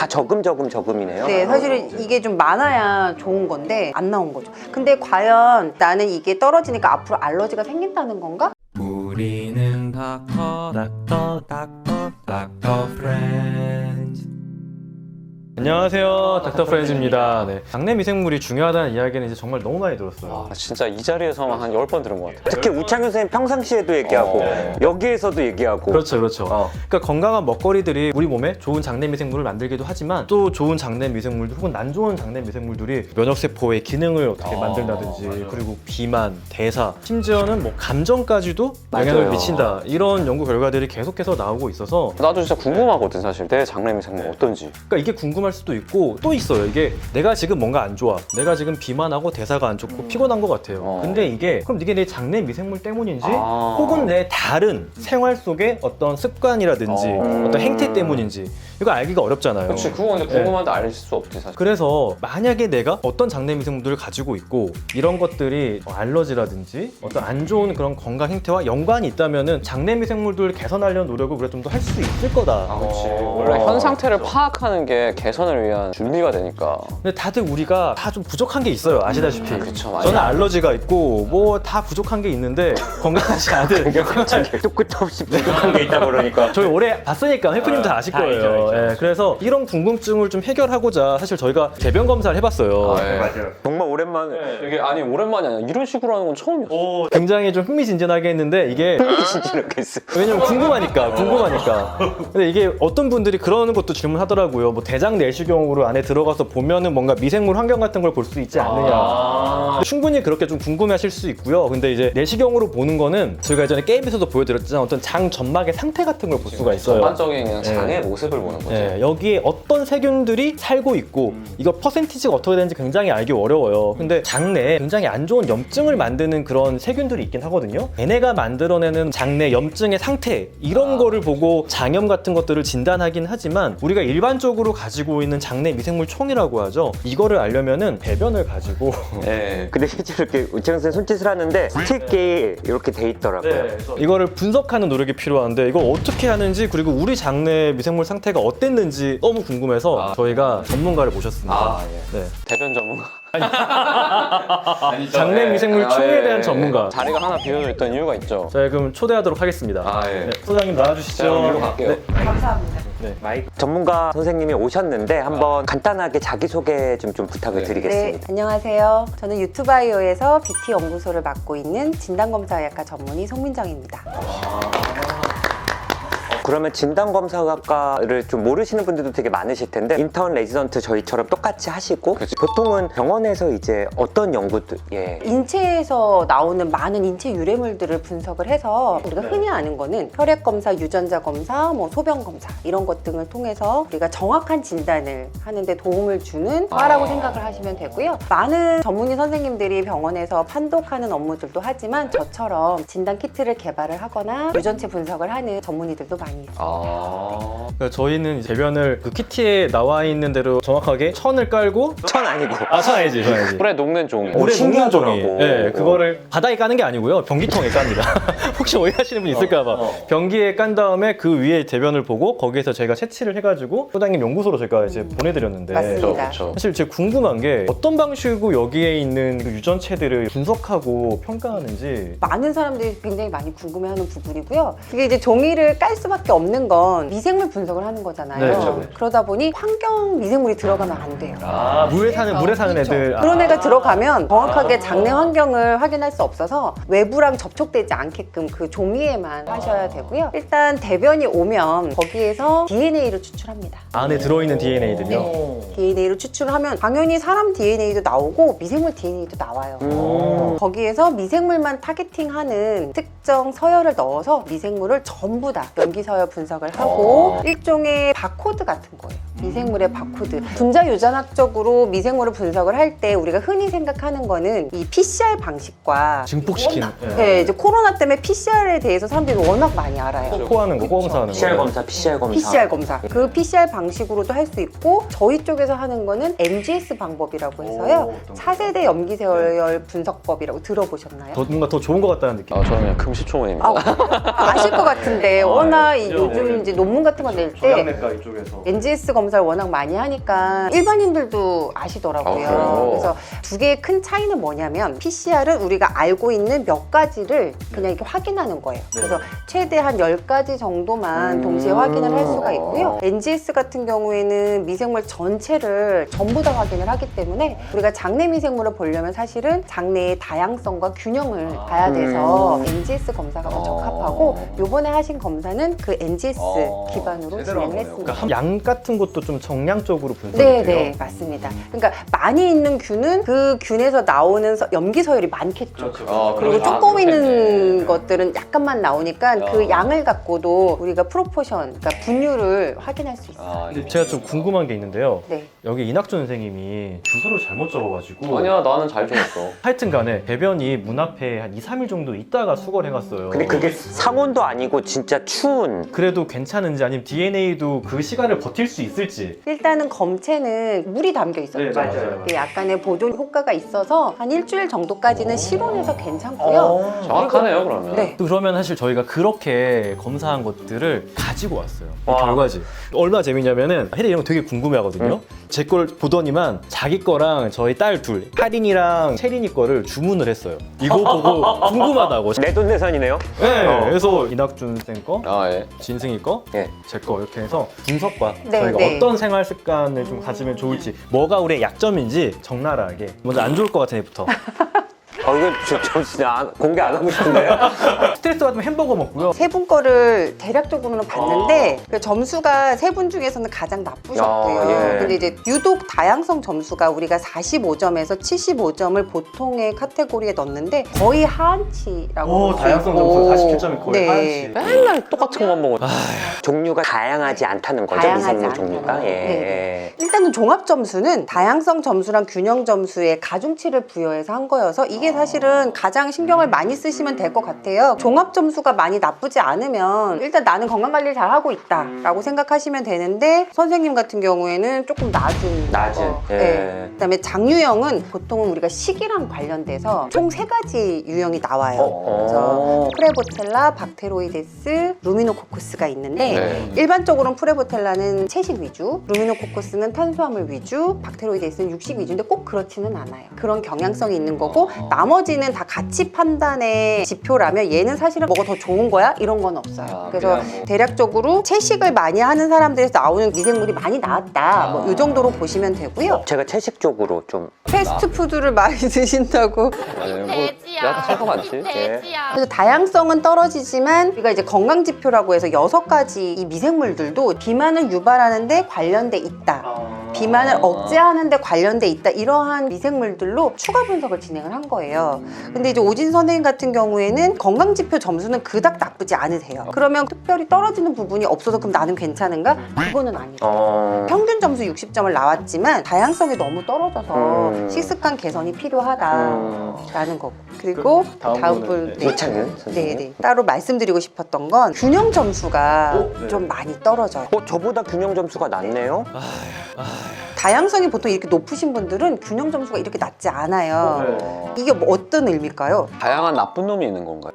다 저금이네요. 네, 사실은 이게 좀 많아야 좋은 건데 안 나온 거죠. 근데 과연 나는 이게 떨어지니까 앞으로 알러지가 생긴다는 건가? 우리는 닥터 프렌즈. 안녕하세요, 닥터 프렌즈입니다. 네. 장내 미생물이 중요하다는 이야기는 이제 정말 너무 많이 들었어요. 진짜 이 자리에서만 한 10번 들은 것 같아요. 특히 우창현 선생님 평상시에도 얘기하고 여기에서도 얘기하고. 그렇죠. 그러니까 건강한 먹거리들이 우리 몸에 좋은 장내 미생물을 만들기도 하지만 또 좋은 장내 미생물들 혹은 안 좋은 장내 미생물들이 면역세포의 기능을 어떻게 만든다든지 그리고 비만, 대사, 심지어는 뭐 감정까지도 영향을 맞아요. 미친다, 이런 연구 결과들이 계속해서 나오고 있어서 나도 진짜 궁금하거든, 사실. 내 장내미생물 어떤지. 그러니까 이게 궁금할 수도 있고 또 있어요. 이게 내가 지금 뭔가 안 좋아, 내가 지금 비만하고 대사가 안 좋고 피곤한 것 같아요. 근데 이게 그럼 이게 내 장내 미생물 때문인지 혹은 내 다른 생활 속의 어떤 습관이라든지 어떤 행태 때문인지 이거 알기가 어렵잖아요. 그렇지, 그거 근데 궁금한데 알 수 없지, 사실. 그래서 만약에 내가 어떤 장내 미생물들을 가지고 있고 이런 것들이 알러지라든지 어떤 안 좋은 그런 건강 행태와 연관이 있다면은 장내 미생물들을 개선하려는 노력을 우리가 좀 더 할 수 있을 거다. 그렇지. 원래 현 상태를 파악하는 게 개선을 위한 준비가 되니까. 근데 다들 우리가 다 좀 부족한 게 있어요, 아시다시피. 그쵸, 맞아요. 저는 알러지가 있고 뭐 다 부족한 게 있는데 건강하지 않은 또 끝도 없이 부족한 게 있다 그러니까. 저희 오래 봤으니까 셰프님도 다 아실 거예요. 알죠. 예, 그래서 이런 궁금증을 좀 해결하고자 사실 저희가 대변 검사를 해봤어요. 예. 맞아요. 정말 오랜만에. 이게 아니 오랜만이 아니라 이런 식으로 하는 건 처음이었어. 굉장히 좀 흥미진진하게 했는데 이게 흥미진진하겠어. 왜냐면 궁금하니까. 근데 이게 어떤 분들이 그러는 것도 질문하더라고요. 뭐 대장 내시경으로 안에 들어가서 보면은 뭔가 미생물 환경 같은 걸 볼 수 있지 않느냐. 충분히 그렇게 좀 궁금해하실 수 있고요. 근데 이제 내시경으로 보는 거는 저희가 예전에 게임에서도 보여드렸지만 어떤 장 점막의 상태 같은 걸 볼 수가 있어요. 전반적인 그냥 장의 모습을 보는 거지. 네, 여기에 어떤 세균들이 살고 있고 이거 퍼센티지가 어떻게 되는지 굉장히 알기 어려워요. 근데 장내에 굉장히 안 좋은 염증을 만드는 그런 세균들이 있긴 하거든요. 얘네가 만들어내는 장내 염증의 상태, 이런 거를 보고 장염 같은 것들을 진단하긴 하지만 우리가 일반적으로 가지고 있는 장내 미생물 총이라고 하죠. 이거를 알려면은 배변을 가지고 예. 근데 실제로 이렇게 우창현 선생님 손짓을 하는데 스틱이 이렇게 돼 있더라고요. 이거를 분석하는 노력이 필요한데 이걸 어떻게 하는지, 그리고 우리 장내 미생물 상태가 어땠는지 너무 궁금해서 저희가 전문가를 모셨습니다. 네. 대변 전문가. 장내 미생물 총에 대한 전문가. 자리가 하나 비어져 있던 이유가 있죠. 자, 그럼 초대하도록 하겠습니다. 예. 네, 소장님 나와주시죠. 자, 여기로 갈게요. 네. 감사합니다. 전문가 선생님이 오셨는데 한번 간단하게 자기소개 좀 부탁을 네. 드리겠습니다. 네, 안녕하세요. 저는 유튜바이오에서 BT 연구소를 맡고 있는 진단검사의학과 전문의 송민정입니다. 그러면 진단검사학과를 좀 모르시는 분들도 되게 많으실 텐데 인턴 레지던트 저희처럼 똑같이 하시고 그치. 보통은 병원에서 이제 어떤 연구들 인체에서 나오는 많은 인체 유래물들을 분석을 해서 우리가 흔히 아는 거는 혈액 검사, 유전자 검사, 뭐 소변 검사 이런 것 등을 통해서 우리가 정확한 진단을 하는데 도움을 주는 과라고 생각을 하시면 되고요. 많은 전문의 선생님들이 병원에서 판독하는 업무들도 하지만 저처럼 진단 키트를 개발을 하거나 유전체 분석을 하는 전문의들도 많이 있습니다. 그러니까 저희는 대변을 그 키트에 나와 있는 대로 정확하게 천을 깔고 천 아니고 천 아니지. 물에 녹는 종이. 물에 녹는 신기하더라고. 종이. 네, 그거를 바닥에 까는 게 아니고요. 변기통에 깝니다. 혹시 오해하시는 분 있을까봐. 변기에 깐 다음에 그 위에 대변을 보고 거기에서 저희가 채취를 해가지고 소장님 연구소로 저희가 이제 보내드렸는데. 맞습니다. 그렇죠. 사실 제가 궁금한 게 어떤 방식으로 여기에 있는 그 유전체들을 분석하고 평가하는지. 많은 사람들이 굉장히 많이 궁금해하는 부분이고요. 그게 이제 종이를 깔 수밖에 없는 건 미생물 분석을 하는 거잖아요. 네, 그렇죠. 그러다 보니 환경 미생물이 들어가면 안 돼요. 물에 사는 애들. 그런 애가 들어가면 정확하게 장내 환경을 확인할 수 없어서 외부랑 접촉되지 않게끔 그 종이에만 하셔야 되고요. 일단 대변이 오면 거기에서 DNA를 추출합니다. 안에 들어있는 DNA들요. DNA를 추출하면 당연히 사람 DNA도 나오고 미생물 DNA도 나와요. 거기에서 미생물만 타겟팅하는 특정 서열을 넣어서 미생물을 전부 다 염기서열 분석을 하고 일종의 바코드 같은 거예요. 미생물의 바코드. 분자 유전학적으로 미생물을 분석을 할 때 우리가 흔히 생각하는 거는 이 PCR 방식과 증폭시키는. 네, 이제 코로나 때문에 PCR에 대해서 사람들이 워낙 많이 알아요. 코하는 거, 검사하는 거. PCR 검사, PCR 검사. PCR 검사. 그 PCR 방식으로도 할 수 있고 저희 쪽에서 하는 거는 MGS 방법이라고 해서요. 차세대 염기세열 분석법이라고 들어보셨나요? 뭔가 더 좋은 것 같다는 느낌. 저는 그냥 금시초문입니다. 아실 것 같은데 워낙 요즘 이제 논문 같은 거 낼 때 이쪽에서. NGS 검사 검사를 워낙 많이 하니까 일반인들도 아시더라고요. 그래요? 그래서 두 개의 큰 차이는 뭐냐면 PCR은 우리가 알고 있는 몇 가지를 그냥 이렇게 확인하는 거예요. 그래서 최대 한 10가지 정도만 동시에 확인을 할 수가 있고요. NGS 같은 경우에는 미생물 전체를 전부 다 확인을 하기 때문에 우리가 장내 미생물을 보려면 사실은 장내의 다양성과 균형을 봐야 돼서 NGS 검사가 더 적합하고 요번에 하신 검사는 그 NGS 기반으로 진행을 했습니다. 그러니까 양 같은 것도 좀 정량적으로 분석돼요. 네, 맞습니다. 그러니까 많이 있는 균은 그 균에서 나오는 염기 서열이 많겠죠. 그리고 조금 있는 것들은 약간만 나오니까 그 양을 갖고도 우리가 프로포션, 그러니까 분율을 확인할 수 있어요. 근데 제가 좀 궁금한 게 있는데요. 네. 여기 이낙준 선생님이 주소를 잘못 적어가지고 아니야, 나는 잘 적었어. 하여튼 간에 배변이 문 앞에 한 2, 3일 정도 있다가 수거를 해갔어요. 근데 그게 상온도 아니고 진짜 추운. 그래도 괜찮은지 아니면 DNA도 그 시간을 버틸 수 있을지. 일단은 검체는 물이 담겨 있었죠. 네, 맞아요. 그게 약간의 보존 효과가 있어서 한 일주일 정도까지는 실온에서 괜찮고요. 정확하네요, 그러면. 네. 또 그러면 사실 저희가 그렇게 검사한 것들을 가지고 왔어요. 이 와. 결과지. 얼마나 재밌냐면은 혜리 이런 거 되게 궁금해하거든요. 제 걸 보더니만 자기 거랑 저희 딸 둘, 하린이랑 채린이 거를 주문을 했어요. 이거 보고 궁금하다고. 내돈내산이네요. 네, 그래서 이낙준 쌤 거, 예. 진승이 거, 예. 제 거 이렇게 해서 분석과 네, 저희가 네. 어떤 생활 습관을 좀 가지면 좋을지, 뭐가 우리의 약점인지 적나라하게. 먼저 안 좋을 것 같은 애부터. 이거 저 진짜 공개 안 하고 싶은데요. 스트레스 받으면 햄버거 먹고요. 세 분 거를 대략적으로는 봤는데 그 점수가 세 분 중에서는 가장 나쁘셨고요. 야, 예. 근데 이제 유독 다양성 점수가 우리가 45점에서 75점을 보통의 카테고리에 넣는데 거의 하한치라고. 오, 다양성 점수 47점이 거의 하한치. 맨날 똑같은 것만 먹어. 종류가 다양하지 않다는 거죠, 다양하지 미생물 않다는 종류가. 거. 예. 네. 일단은 종합 점수는 다양성 점수랑 균형 점수에 가중치를 부여해서 한 거여서 이게 사실은 가장 신경을 많이 쓰시면 될 것 같아요. 종합 점수가 많이 나쁘지 않으면 일단 나는 건강관리를 잘 하고 있다라고 생각하시면 되는데 선생님 같은 경우에는 조금 낮은 거. 예. 네. 그다음에 장유형은 보통은 우리가 식이랑 관련돼서 총 3가지 유형이 나와요. 그래서 프레보텔라, 박테로이데스, 루미노코쿠스가 있는데 네. 일반적으로는 프레보텔라는 채식 위주, 루미노코쿠스는 탄수화물 위주, 박테로이데스는 육식 위주인데 꼭 그렇지는 않아요. 그런 경향성이 있는 거고 나머지는 다 가치 판단의 지표라면 얘는 사실은 뭐가 더 좋은 거야? 이런 건 없어요. 그래서 그냥 뭐. 대략적으로 채식을 많이 하는 사람들에서 나오는 미생물이 많이 나왔다. 뭐 이 정도로 보시면 되고요. 제가 채식 쪽으로 좀 패스트푸드를 많이 드신다고. 아니, 뭐, 돼지야. 야채가 많지. 예. 돼지야. 그래서 다양성은 떨어지지만 우리가 이제 건강 지표라고 해서 6가지 이 미생물들도 비만을 유발하는데 관련돼 있다. 비만을 억제하는데 관련돼 있다. 이러한 미생물들로 추가 분석을 진행을 한 거예요. 근데 이제 오진 선생님 같은 경우에는 건강 지표 점수는 그닥 나쁘지 않으세요. 그러면 특별히 떨어지는 부분이 없어서 그럼 나는 괜찮은가? 그거는 아니죠. 평균 점수 60점을 나왔지만 다양성이 너무 떨어져서 식습관 개선이 필요하다라는 거고. 그리고 다음 분 네. 이창윤 선생님. 네네. 따로 말씀드리고 싶었던 건 균형 점수가 좀 많이 떨어져요. 저보다 균형 점수가 낮네요. 다양성이 보통 이렇게 높으신 분들은 균형 점수가 이렇게 낮지 않아요. 이게 뭐 어떤 의미일까요? 다양한 나쁜 놈이 있는 건가요?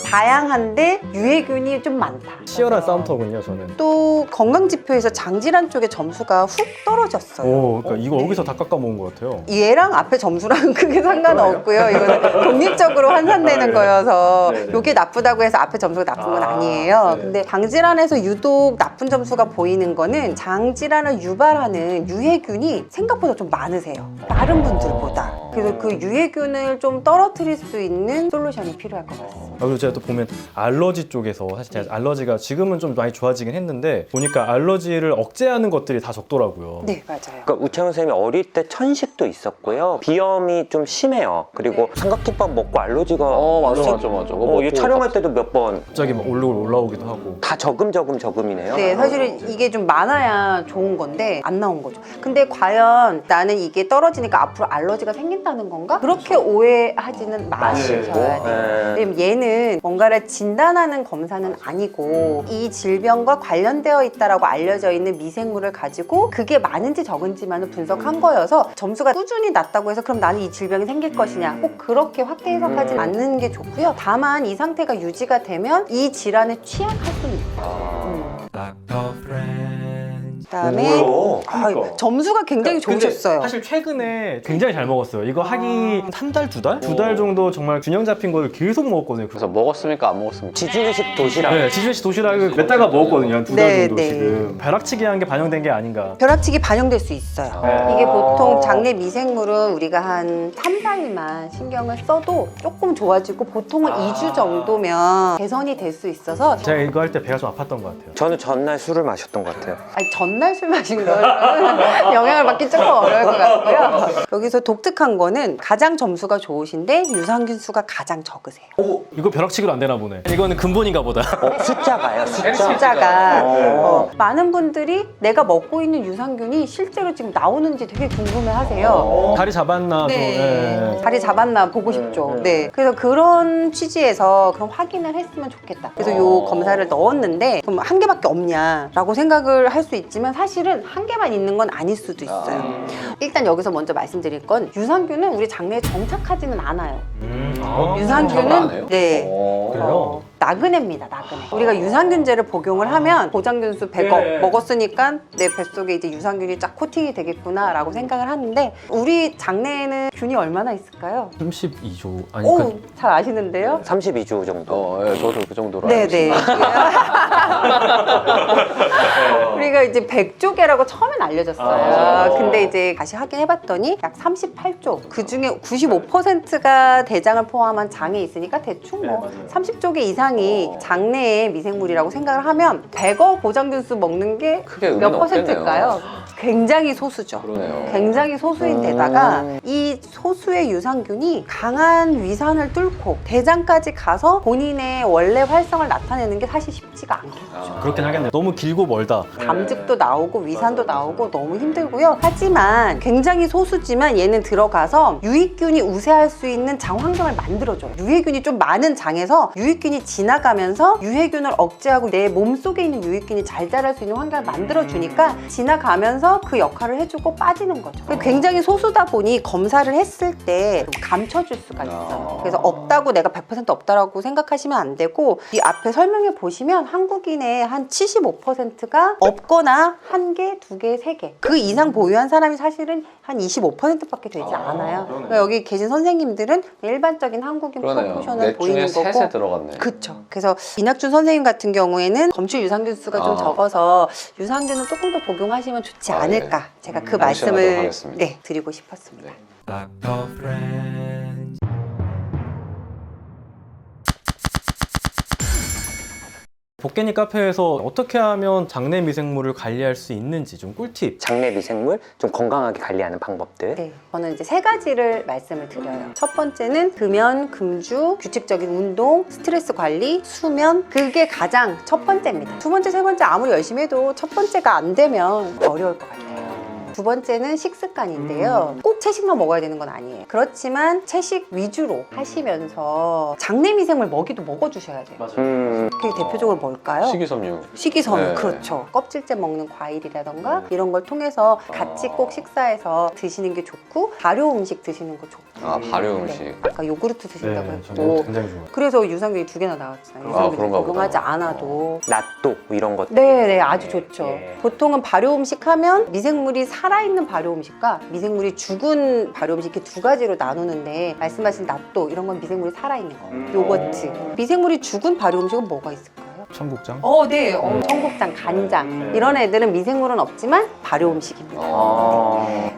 다양한데 유해균이 좀 많다. 치열한 싸움터군요, 저는. 또 건강 지표에서 장질환 쪽에 점수가 훅 떨어졌어요. 오, 그러니까 이거 여기서 다 깎아먹은 것 같아요. 얘랑 앞에 점수랑 크게 상관없고요. 이거는 독립적으로 환산되는 거여서 이게 나쁘다고 해서 앞에 점수가 나쁜 건 아니에요. 근데 장질환에서 유독 나쁜 점수가 보이는 거는 장질환을 유발하는 유해균이 생각보다 좀 많으세요. 다른 분들보다. 그래서 그 유해균을 좀 떨어뜨릴 수 있는 솔루션이 필요할 것 같습니다. 그리고 제가 또 보면 알러지 쪽에서 사실 제가 알러지가 지금은 좀 많이 좋아지긴 했는데 보니까 알러지를 억제하는 것들이 다 적더라고요. 네, 맞아요. 그러니까 우창훈 선생님이 어릴 때 천식도 있었고요. 비염이 좀 심해요. 그리고 삼각김밥 먹고 알러지가 맞아. 그거 이거 촬영할 때도 몇 번 다 갑자기 막 올라오기도 하고. 저금이네요. 네, 사실은 이게 좀 많아야 좋은 건데 안 나온 거죠. 근데 과연 나는 이게 떨어지니까 앞으로 알러지가 생긴다는 건가? 그렇게 오해하지는 마시셔야 돼요. 네. 왜냐면 얘는 장내는 뭔가를 진단하는 검사는 아니고 이 질병과 관련되어 있다라고 알려져 있는 미생물을 가지고 그게 많은지 적은지만을 분석한 거여서 점수가 꾸준히 낮다고 해서 그럼 나는 이 질병이 생길 것이냐 꼭 그렇게 확대 해석하지 않는 게 좋고요. 다만 이 상태가 유지가 되면 이 질환에 취약할 수는 있어요. 그다음에 그러니까. 점수가 굉장히 근데 좋으셨어요. 사실 최근에 굉장히 잘 먹었어요. 이거 하기 한 달, 두 달? 두 달 정도 정말 균형 잡힌 거를 계속 먹었거든요. 그래서 먹었습니까 안 먹었습니까? 지중해식 도시락. 네, 지주시 도시락을 몇 달간 먹었거든요. 한 두 달 네, 정도 네. 지금. 벼락치기 한 게 반영된 게 아닌가. 벼락치기 반영될 수 있어요. 네. 이게 보통 장내 미생물은 우리가 한 3, 4일만 신경을 써도 조금 좋아지고 보통은 2주 정도면 개선이 될 수 있어서 제가 이거 할 때 배가 좀 아팠던 것 같아요. 저는 전날 술을 마셨던 것 같아요. 아니, 전날 술 마신 거 영향을 받기 조금 어려울 것 같고요. 여기서 독특한 거는 가장 점수가 좋으신데 유산균 수가 가장 적으세요. 이거 벼락치기로 안 되나 보네. 이거는 근본인가 보다. 숫자가요, 숫자. 숫자가 어. 많은 분들이 내가 먹고 있는 유산균이 실제로 지금 나오는지 되게 궁금해하세요. 다리 잡았나? 네. 또, 자리 잡았나 보고 싶죠. 네. 그래서 그런 취지에서 그럼 확인을 했으면 좋겠다. 그래서 요 검사를 넣었는데 그럼 한 개밖에 없냐라고 생각을 할 수 있지만 사실은 한 개만 있는 건 아닐 수도 있어요. 일단 여기서 먼저 말씀드릴 건 유산균은 우리 장내에 정착하지는 않아요. 장난 안 유산균은 해요? 네. 그래요? 나그네입니다, 나그네. 우리가 유산균제를 복용을 하면 보장균수 100억 네. 먹었으니까 내 뱃속에 이제 유산균이 쫙 코팅이 되겠구나라고 생각을 하는데 우리 장내에는 균이 얼마나 있을까요? 32조. 아니, 오, 잘 아시는데요? 32주 정도. 예, 저도 그 정도로 알고 네네. 있습니다. 우리가 이제 100조개라고 처음엔 알려졌어요. 근데 이제 다시 확인해봤더니 약 38조. 그 중에 95%가 대장을 포함한 장에 있으니까 대충 뭐 30조개 이상이 장내의 미생물이라고 생각을 하면 100억 보장균수 먹는 게 크게 몇 의미는 퍼센트일까요? 없겠네요. 굉장히 소수죠. 그러네요. 굉장히 소수인데다가 이 소수의 유산균이 강한 위산을 뚫고 대장까지 가서 본인의 원래 활성을 나타내는 게 사실 쉽지가 않겠죠. 그렇긴 하겠네. 너무 길고 멀다. 담즙도 나오고 위산도 나오고 너무 힘들고요. 하지만 굉장히 소수지만 얘는 들어가서 유익균이 우세할 수 있는 장 환경을 만들어줘요. 유해균이 좀 많은 장에서 유익균이 지나가면서 유해균을 억제하고 내 몸속에 있는 유익균이 잘 자랄 수 있는 환경을 만들어주니까 지나가면서 그 역할을 해주고 빠지는 거죠. 굉장히 소수다 보니 검사를 했을 때 좀 감춰줄 수가 있어요. 그래서 없다고 내가 100% 없다라고 생각하시면 안 되고 이 앞에 설명해 보시면 한국인의 한 75%가 없거나 한 개, 두 개, 세 개. 그 이상 보유한 사람이 사실은 한 25%밖에 되지 않아요. 그러니까 여기 계신 선생님들은 일반적인 한국인 그러네요. 프로포션을 넷 보이는 중에 거고. 셋에 들어갔네. 그쵸. 그래서 이낙준 선생님 같은 경우에는 검출 유산균 수가 좀 적어서 유산균을 조금 더 복용하시면 좋지 아, 않을까. 예. 제가 그 명심하도록 말씀을 하겠습니다. 네, 드리고 싶었습니다. 복개니 카페에서 어떻게 하면 장내 미생물을 관리할 수 있는지 좀 꿀팁. 장내 미생물 좀 건강하게 관리하는 방법들. 네, 저는 이제 세 가지를 말씀을 드려요. 첫 번째는 금연, 금주, 규칙적인 운동, 스트레스 관리, 수면. 그게 가장 첫 번째입니다. 두 번째, 세 번째 아무리 열심히 해도 첫 번째가 안 되면 어려울 것 같아요. 두 번째는 식습관인데요. 꼭 채식만 먹어야 되는 건 아니에요. 그렇지만 채식 위주로 하시면서 장내 미생물 먹이도 먹어주셔야 돼요. 그게 대표적으로 뭘까요? 식이섬유. 식이섬유, 네. 그렇죠. 껍질째 먹는 과일이라던가 이런 걸 통해서 같이 꼭 식사해서 드시는 게 좋고 발효 음식 드시는 거 좋고. 아, 발효 음식. 아까 요구르트 드신다고 네, 했고 저는 굉장히 좋아요. 그래서 유산균이 2개나 나왔잖아요. 아, 유산균 그런가 적용하지 보다. 않아도 낫또 뭐 이런 것. 네네 아주 좋죠. 예. 보통은 발효 음식 하면 미생물이 살아있는 발효 음식과 미생물이 죽은 발효 음식 이렇게 두 가지로 나누는데 말씀하신 낫또 이런 건 미생물이 살아있는 거. 요거트. 미생물이 죽은 발효 음식은 뭐가 있을까요? 청국장. 네. 청국장, 간장 이런 애들은 미생물은 없지만 발효 음식입니다.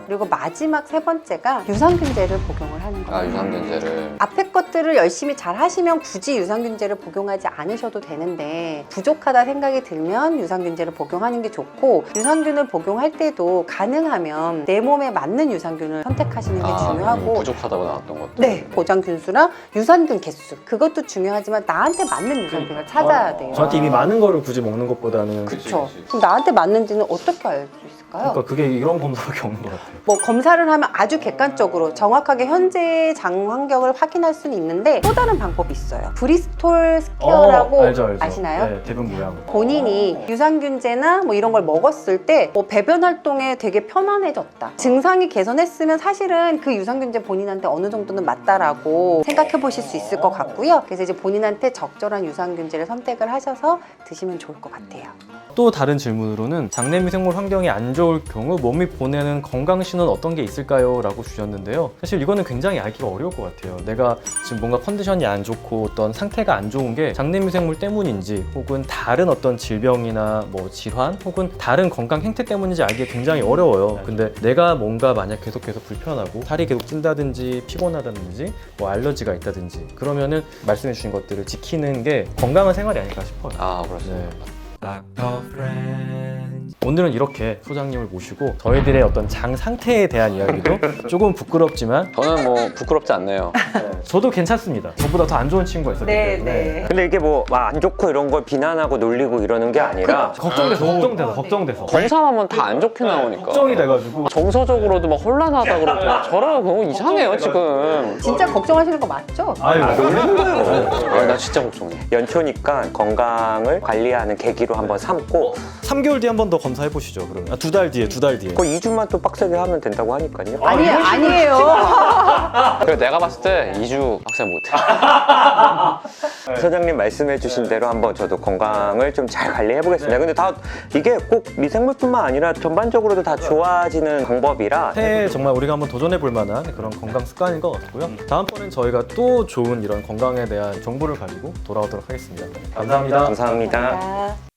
그리고 마지막 세 번째가 유산균제를 복용을 하는 거예요. 아, 유산균제를. 앞에 것들을 열심히 잘 하시면 굳이 유산균제를 복용하지 않으셔도 되는데 부족하다 생각이 들면 유산균제를 복용하는 게 좋고 유산균을 복용할 때도 가능하면 내 몸에 맞는 유산균을 선택하시는 게 중요하고 부족하다고 나왔던 것도. 네, 보장균수랑 유산균 개수 그것도 중요하지만 나한테 맞는 유산균을 찾아야 돼요. 저한테 이미 많은 거를 굳이 먹는 것보다는 그렇죠. 그럼 나한테 맞는지는 어떻게 알 수 있을까요? 그러니까 그게 이런 검사밖에 없는 것 같아요. 뭐 검사를 하면 아주 객관적으로 정확하게 현재 장 환경을 확인할 수는 있는데 또 다른 방법이 있어요. 브리스톨 스퀘어라고 알죠. 아시나요? 네, 대변 모양. 본인이 유산균제나 뭐 이런 걸 먹었을 때 뭐 배변 활동에 되게 편안해졌다. 증상이 개선했으면 사실은 그 유산균제 본인한테 어느 정도는 맞다라고 생각해 보실 수 있을 것 같고요. 그래서 이제 본인한테 적절한 유산균제를 선택을 하셔서 드시면 좋을 것 같아요. 또 다른 질문으로는 장내 미생물 환경이 안 좋을 경우 몸이 보내는 건강 신호는 어떤 게 있을까요? 라고 주셨는데요. 사실 이거는 굉장히 알기가 어려울 것 같아요. 내가 지금 뭔가 컨디션이 안 좋고 어떤 상태가 안 좋은 게 장내 미생물 때문인지 혹은 다른 어떤 질병이나 뭐 질환 혹은 다른 건강 행태 때문인지 알기가 굉장히 어려워요. 근데 내가 뭔가 만약 계속해서 불편하고 살이 계속 찐다든지 피곤하다든지 뭐 알러지가 있다든지 그러면은 말씀해 주신 것들을 지키는 게 건강한 생활이 아닐까 싶어요. 아, 그렇습니다. 오늘은 이렇게 소장님을 모시고 저희들의 어떤 장 상태에 대한 이야기도 조금 부끄럽지만 저는 뭐 부끄럽지 않네요. 저도 괜찮습니다. 저보다 더 안 좋은 친구가 있었기 때문에 근데 이게 뭐 안 좋고 이런 걸 비난하고 놀리고 이러는 게 아니라 걱정돼서 검사하면 다 안 좋게 나오니까. 걱정이 돼가지고 정서적으로도 막 혼란하다 그러고 저랑 너무 이상해요 지금. 진짜 걱정하시는 거 맞죠? 아유 나 진짜 걱정해. 연초니까 건강을 관리하는 계기로 한번 삼고 3개월 뒤에 한 번 더 검사해 보시죠. 그러면 2달 뒤에 거의 2주만 또 빡세게 하면 된다고 하니까요. 아니에요. 그래 내가 봤을 때 2주 학생 못해. 소장님 말씀해주신 대로 한번 저도 건강을 좀 잘 관리해보겠습니다. 근데 다 이게 꼭 미생물뿐만 아니라 전반적으로도 다 좋아지는 방법이라 새해 정말 우리가 한번 도전해 볼 만한 그런 건강 습관인 것 같고요. 다음번엔 저희가 또 좋은 이런 건강에 대한 정보를 가지고 돌아오도록 하겠습니다. 감사합니다. 감사합니다. 감사합니다.